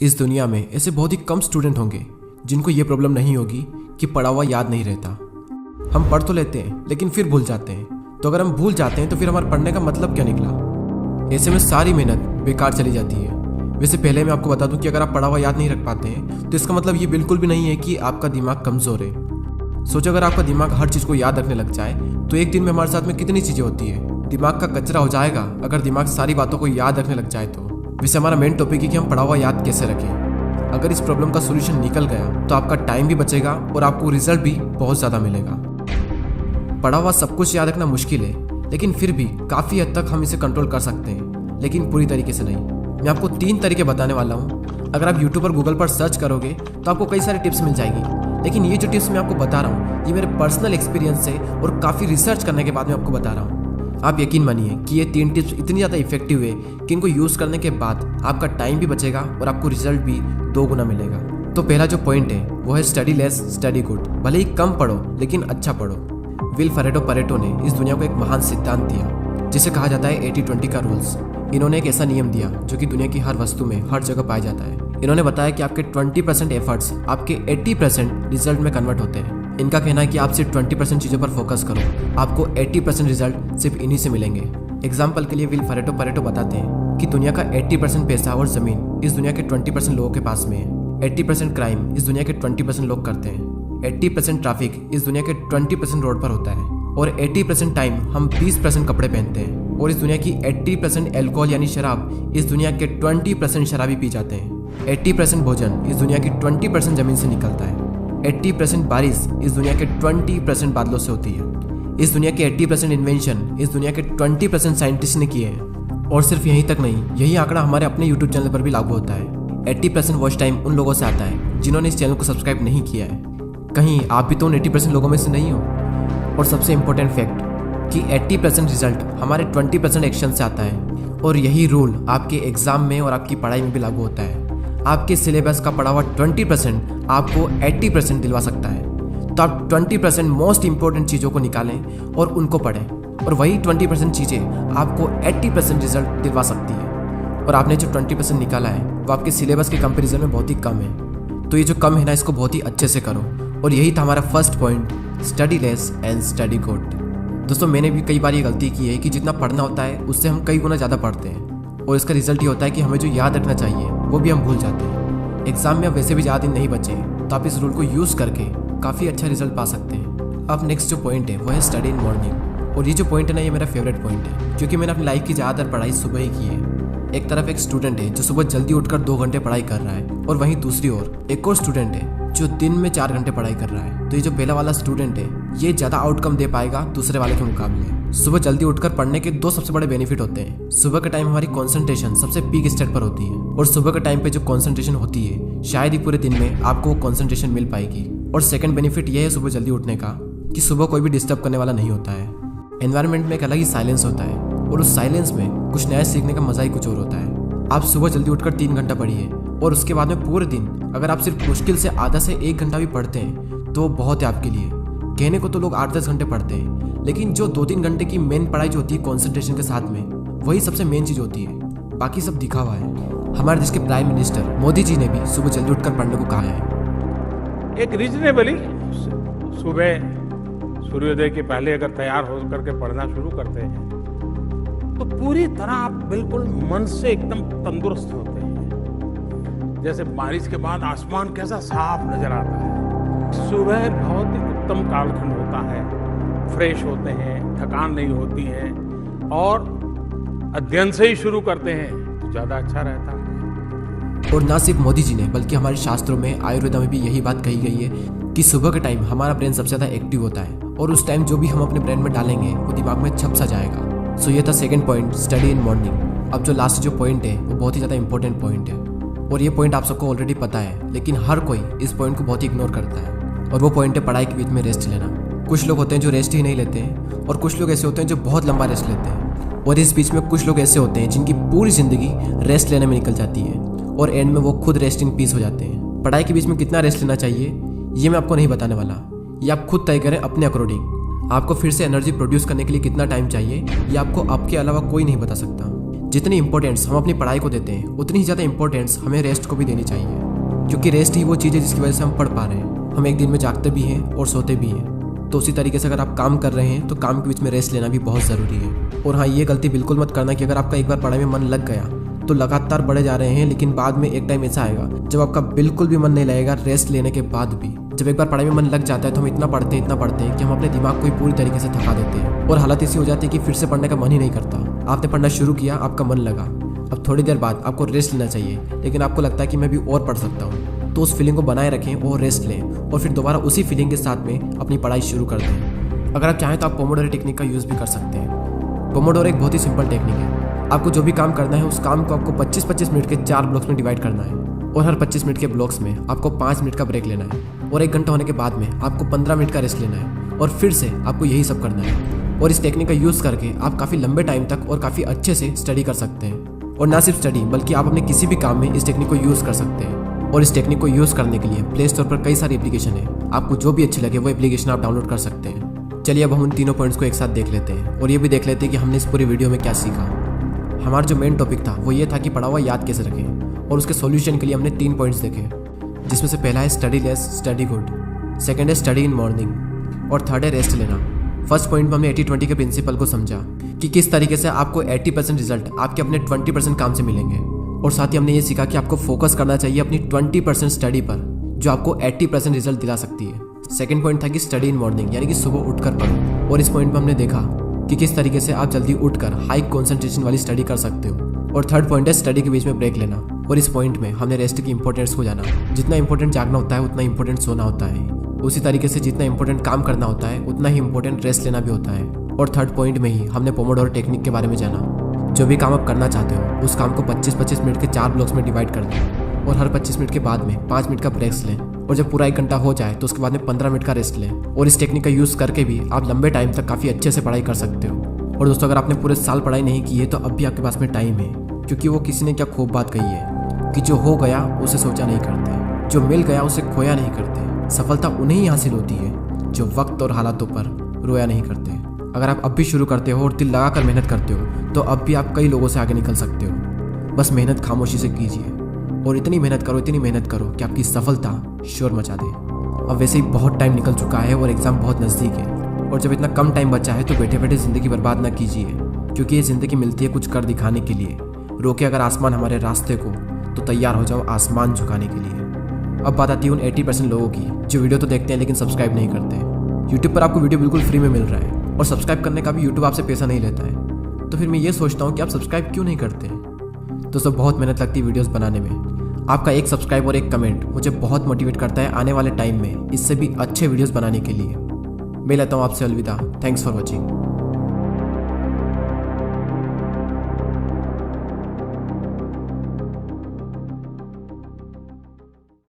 इस दुनिया में ऐसे बहुत ही कम स्टूडेंट होंगे जिनको ये प्रॉब्लम नहीं होगी कि पढ़ा हुआ याद नहीं रहता। हम पढ़ तो लेते हैं लेकिन फिर भूल जाते हैं। तो अगर हम भूल जाते हैं तो फिर हमारे पढ़ने का मतलब क्या निकला? ऐसे में सारी मेहनत बेकार चली जाती है। वैसे पहले मैं आपको बता दूं कि अगर आप पढ़ा हुआ याद नहीं रख पाते हैं तो इसका मतलब ये बिल्कुल भी नहीं है कि आपका दिमाग कमज़ोर है। सोचो अगर आपका दिमाग हर चीज़ को याद रखने लग जाए तो एक दिन में हमारे साथ में कितनी चीज़ें होती है। दिमाग का कचरा हो जाएगा अगर दिमाग सारी बातों को याद रखने लग जाए तो। वैसे हमारा मेन टॉपिक है कि हम पढ़ा हुआ याद कैसे रखें। अगर इस प्रॉब्लम का सोल्यूशन निकल गया तो आपका टाइम भी बचेगा और आपको रिजल्ट भी बहुत ज़्यादा मिलेगा। पढ़ा हुआ सब कुछ याद रखना मुश्किल है, लेकिन फिर भी काफ़ी हद तक हम इसे कंट्रोल कर सकते हैं, लेकिन पूरी तरीके से नहीं। मैं आपको 3 तरीके बताने वाला हूँ। अगर आप यूट्यूब पर गूगल पर सर्च करोगे तो आपको कई सारी टिप्स मिल जाएगी, लेकिन ये जो टिप्स मैं आपको बता रहा हूँ ये मेरे पर्सनल एक्सपीरियंस से और काफ़ी रिसर्च करने के बाद मैं आपको बता रहा हूँ। आप यकीन मानिए कि ये 3 टिप्स इतनी ज़्यादा इफेक्टिव है कि इनको यूज़ करने के बाद आपका टाइम भी बचेगा और आपको रिजल्ट भी 2 गुना मिलेगा। तो पहला जो पॉइंट है वो है स्टडी लेस स्टडी गुड। भले ही कम पढ़ो लेकिन अच्छा पढ़ो। विल परेटो ने इस दुनिया को एक महान सिद्धांत दिया जिसे कहा जाता है 80-20 का रूल्स। इन्होंने एक ऐसा नियम दिया जो कि दुनिया की हर वस्तु में हर जगह पाया जाता है। इन्होंने बताया कि आपके 20% एफर्ट्स आपके 80% रिजल्ट में कन्वर्ट होते हैं। इनका कहना है कि आप सिर्फ 20% चीज़ों पर फोकस करो, आपको 80% रिजल्ट सिर्फ इन्हीं से मिलेंगे। एग्जाम्पल के लिए विल परेटो बताते हैं कि दुनिया का 80% पैसा और ज़मीन इस दुनिया के 20% लोगों के पास में है। 80% क्राइम इस दुनिया के 20% लोग करते हैं। 80% ट्रैफिक इस दुनिया के 20% रोड पर होता है। और 80% टाइम हम 20% कपड़े पहनते हैं। और इस दुनिया की 80% एल्कोहल यानी शराब इस दुनिया के 20% शराबी पी जाते हैं। 80% भोजन इस दुनिया की 20% जमीन से निकलता है। 80% बारिश इस दुनिया के 20% बादलों से होती है। इस दुनिया के 80% इन्वेंशन इस दुनिया के 20% साइंटिस्ट ने किए हैं। और सिर्फ यहीं तक नहीं, यही आंकड़ा हमारे अपने यूट्यूब चैनल पर भी लागू होता है। 80% वॉच टाइम उन लोगों से आता है जिन्होंने इस चैनल को सब्सक्राइब नहीं किया है। कहीं आप भी तो उन 80% लोगों में से नहीं हो। और सबसे इम्पोर्टेंट फैक्ट कि 80% रिजल्ट हमारे 20% एक्शन से आता है। और यही रूल आपके एग्जाम में और आपकी पढ़ाई में भी लागू होता है। आपके सिलेबस का पढ़ा हुआ 20% आपको 80% दिलवा सकता है। तो आप 20% मोस्ट इंपॉर्टेंट चीज़ों को निकालें और उनको पढ़ें, और वही 20% चीज़ें आपको 80% रिजल्ट दिलवा सकती है। और आपने जो 20% निकाला है वो आपके सिलेबस के कंपैरिजन में बहुत ही कम है। तो ये जो कम है ना, इसको बहुत ही अच्छे से करो। और यही था हमारा first point, study less and study good. दोस्तों मैंने भी कई बार ये गलती की है कि जितना पढ़ना होता है उससे हम कई गुना ज़्यादा पढ़ते हैं, और इसका रिजल्ट ये होता है कि हमें जो याद रखना चाहिए वो भी हम भूल जाते हैं। एग्जाम में अब वैसे भी ज़्यादा दिन नहीं बचे तो आप इस रूल को यूज़ करके काफ़ी अच्छा रिजल्ट पा सकते हैं। अब नेक्स्ट जो पॉइंट है वो है स्टडी इन मॉर्निंग। और ये जो पॉइंट है ना, ये मेरा फेवरेट पॉइंट है, क्योंकि मैंने अपनी लाइफ की ज़्यादातर पढ़ाई सुबह ही की है। एक तरफ एक स्टूडेंट है जो सुबह जल्दी उठकर 2 घंटे पढ़ाई कर रहा है, और वहीं दूसरी ओर एक और स्टूडेंट है जो दिन में 4 घंटे पढ़ाई कर रहा है। तो ये जो पहला वाला स्टूडेंट है ये ज़्यादा आउटकम दे पाएगा दूसरे वाले के मुकाबले। सुबह जल्दी उठकर पढ़ने के 2 सबसे बड़े बेनिफिट होते हैं। सुबह के टाइम हमारी कंसंट्रेशन सबसे पीक स्टेट पर होती है, और सुबह के टाइम पे जो कंसंट्रेशन होती है शायद ही पूरे दिन में आपको कंसंट्रेशन मिल पाएगी। और सेकंड बेनिफिट ये है सुबह जल्दी उठने का कि सुबह कोई भी डिस्टर्ब करने वाला नहीं होता है। एनवायरनमेंट में एक अलग ही साइलेंस होता है, और उस साइलेंस में कुछ नया सीखने का मजा ही कुछ और होता है। आप सुबह जल्दी उठकर 3 घंटा पढ़िए, और उसके बाद में पूरे दिन अगर आप सिर्फ मुश्किल से आधा से 1 घंटा भी पढ़ते हैं तो बहुत है आपके लिए। कहने को तो लोग 8-10 घंटे पढ़ते हैं, लेकिन जो 2-3 घंटे की मेन पढ़ाई जो होती है कॉन्सेंट्रेशन के साथ में, वही सबसे मेन चीज़ होती है। बाकी सब दिखावा है। हमारे देश के प्राइम मिनिस्टर मोदी जी ने भी सुबह जल्दी उठकर पढ़ने को कहा है। एक रीजनेबली सुबह सूर्योदय के पहले अगर तैयार हो करके पढ़ना शुरू करते हैं तो पूरी तरह आप बिल्कुल मन से एकदम तंदुरुस्त होते हैं। जैसे बारिश के बाद आसमान कैसा साफ नजर आता है। सुबह बहुत ही उत्तम कालखंड होता है, फ्रेश होते हैं, थकान नहीं होती है, और अध्ययन से ही शुरू करते हैं तो ज़्यादा अच्छा रहता है। और ना सिर्फ मोदी जी ने बल्कि हमारे शास्त्रों में, आयुर्वेद में भी यही बात कही गई है कि सुबह के टाइम हमारा ब्रेन सबसे ज़्यादा एक्टिव होता है, और उस टाइम जो भी हम अपने ब्रेन में डालेंगे वो दिमाग में छप सा जाएगा। सो ये था second point, study in morning. अब जो लास्ट जो पॉइंट है वो बहुत ही ज़्यादा इंपॉर्टेंट पॉइंट है, और ये पॉइंट आप सबको ऑलरेडी पता है, लेकिन हर कोई इस पॉइंट को बहुत ही इग्नोर करता है। और वो पॉइंट है पढ़ाई के बीच में रेस्ट लेना। कुछ लोग होते हैं जो रेस्ट ही नहीं लेते हैं, और कुछ लोग ऐसे होते हैं जो बहुत लंबा रेस्ट लेते हैं, और इस बीच में कुछ लोग ऐसे होते हैं जिनकी पूरी ज़िंदगी रेस्ट लेने में निकल जाती है, और एंड में वो खुद रेस्ट इन पीस हो जाते हैं। पढ़ाई के बीच में कितना रेस्ट लेना चाहिए ये मैं आपको नहीं बताने वाला, ये आप खुद तय करें अपने अकॉर्डिंग। आपको फिर से एनर्जी प्रोड्यूस करने के लिए कितना टाइम चाहिए ये आपको आपके अलावा कोई नहीं बता सकता। जितनी इंपॉर्टेंस हम अपनी पढ़ाई को देते हैं उतनी ही ज़्यादा इंपॉर्टेंस हमें रेस्ट को भी देनी चाहिए, क्योंकि रेस्ट ही वो चीज़ है जिसकी वजह से हम पढ़ पा रहे हैं। हम एक दिन में जागते भी हैं और सोते भी हैं। तो उसी तरीके से अगर आप काम कर रहे हैं तो काम के बीच में रेस्ट लेना भी बहुत ज़रूरी है। और हाँ, ये गलती बिल्कुल मत करना कि अगर आपका एक बार पढ़ाई में मन लग गया तो लगातार बढ़े जा रहे हैं, लेकिन बाद में एक टाइम ऐसा आएगा जब आपका बिल्कुल भी मन नहीं लगेगा रेस्ट लेने के बाद भी। जब एक बार पढ़ाई में मन लग जाता है तो हम इतना पढ़ते हैं कि हम अपने दिमाग को ही पूरी तरीके से थका देते हैं और हालत ऐसी हो जाती है कि फिर से पढ़ने का मन ही नहीं करता। आपने पढ़ना शुरू किया, आपका मन लगा, अब थोड़ी देर बाद आपको रेस्ट लेना चाहिए, लेकिन आपको लगता है कि मैं भी और पढ़ सकता हूँ। तो उस फीलिंग को बनाए रखें और रेस्ट लें और फिर दोबारा उसी फीलिंग के साथ में अपनी पढ़ाई शुरू कर दें। अगर आप चाहें तो आप पोमोडोरो टेक्निक का यूज़ भी कर सकते हैं। पोमोडोरो एक बहुत ही सिंपल टेक्निक है। आपको जो भी काम करना है उस काम को आपको 25-25 मिनट के 4 ब्लॉक्स में डिवाइड करना है और हर 25 मिनट के ब्लॉक्स में आपको 5 मिनट का ब्रेक लेना है और 1 घंटा होने के बाद में आपको 15 मिनट का रेस्ट लेना है और फिर से आपको यही सब करना है। और इस टेक्निक का यूज़ करके आप काफ़ी लंबे टाइम तक और काफ़ी अच्छे से स्टडी कर सकते हैं। और ना सिर्फ स्टडी बल्कि आप अपने किसी भी काम में इस टेक्निक को यूज़ कर सकते हैं। और इस टेक्निक को यूज़ करने के लिए प्ले स्टोर पर कई सारी एप्लीकेशन है, आपको जो भी अच्छी लगे वो एप्लीकेशन आप डाउनलोड कर सकते हैं। चलिए अब हम उन तीनों पॉइंट्स को एक साथ देख लेते हैं और ये भी देख लेते हैं कि हमने इस पूरी वीडियो में क्या सीखा। हमारा जो मेन टॉपिक था वो ये था कि पढ़ा हुआ याद कैसे रखें, और उसके सॉल्यूशन के लिए हमने 3 पॉइंट्स देखे, जिसमें से पहला है study less study good, second है स्टडी इन मॉर्निंग और थर्ड है रेस्ट लेना। फर्स्ट पॉइंट में हमने 80-20 के प्रिंसिपल को समझा कि किस तरीके से आपको 80% रिजल्ट आपके अपने 20% काम से मिलेंगे, और साथ ही हमने ये सीखा कि आपको फोकस करना चाहिए अपनी 20% स्टडी पर जो आपको 80% रिजल्ट दिला सकती है। सेकंड पॉइंट था कि स्टडी इन मॉर्निंग, यानी कि सुबह उठकर पढ़ो, और इस पॉइंट में हमने देखा कि किस तरीके से आप जल्दी उठकर हाई कॉन्सेंट्रेशन वाली स्टडी कर सकते हो। और थर्ड पॉइंट है स्टडी के बीच में ब्रेक लेना, और इस पॉइंट में हमने रेस्ट की इंपॉर्टेंस को जाना। जितना इंपॉर्टेंट जागना होता है उतना इंपॉर्टेंट सोना होता है, उसी तरीके से जितना इंपॉर्टेंट काम करना होता है उतना ही इंपॉर्टेंट रेस्ट लेना भी होता है। और थर्ड पॉइंट में ही हमने पोमोडोरो टेक्निक के बारे में जाना। जो भी काम आप करना चाहते हो उस काम को 25-25 मिनट के 4 ब्लॉक्स में डिवाइड कर दें और हर 25 मिनट के बाद में 5 मिनट का ब्रेक्स लें, और जब पूरा 1 घंटा हो जाए तो उसके बाद में 15 मिनट का रेस्ट लें। और इस टेक्निक का यूज़ करके भी आप लंबे टाइम तक काफ़ी अच्छे से पढ़ाई कर सकते हो। और दोस्तों, अगर आपने पूरे साल पढ़ाई नहीं की है तो अब भी आपके पास में टाइम है, क्योंकि वो किसी ने क्या खूब बात कही है कि जो हो गया उसे सोचा नहीं करते, जो मिल गया उसे खोया नहीं करते। सफलता उन्हें ही हासिल होती है जो वक्त और हालातों पर रोया नहीं करते। अगर आप अब भी शुरू करते हो और दिल लगा कर मेहनत करते हो तो अब भी आप कई लोगों से आगे निकल सकते हो। बस मेहनत खामोशी से कीजिए और इतनी मेहनत करो कि आपकी सफलता शोर मचा दे। अब वैसे ही बहुत टाइम निकल चुका है और एग्ज़ाम बहुत नज़दीक है, और जब इतना कम टाइम बचा है तो बैठे बैठे ज़िंदगी बर्बाद ना कीजिए, क्योंकि ये ज़िंदगी मिलती है कुछ कर दिखाने के लिए। रोके अगर आसमान हमारे रास्ते को तो तैयार हो जाओ आसमान झुकाने के लिए। अब बात आती है उन 80% लोगों की जो वीडियो तो देखते हैं लेकिन सब्सक्राइब नहीं करते। यूट्यूब पर आपको वीडियो बिल्कुल फ्री में मिल रहा है और सब्सक्राइब करने का भी यूट्यूब आपसे पैसा नहीं लेता है, तो फिर मैं ये सोचता हूँ कि आप सब्सक्राइब क्यों नहीं करते। दोस्तों, बहुत मेहनत लगती है वीडियोस बनाने में। आपका एक सब्सक्राइब और एक कमेंट मुझे बहुत मोटिवेट करता है आने वाले टाइम में इससे भी अच्छे वीडियोस बनाने के लिए। मैं लेता हूँ आपसे अलविदा। Thanks for watching.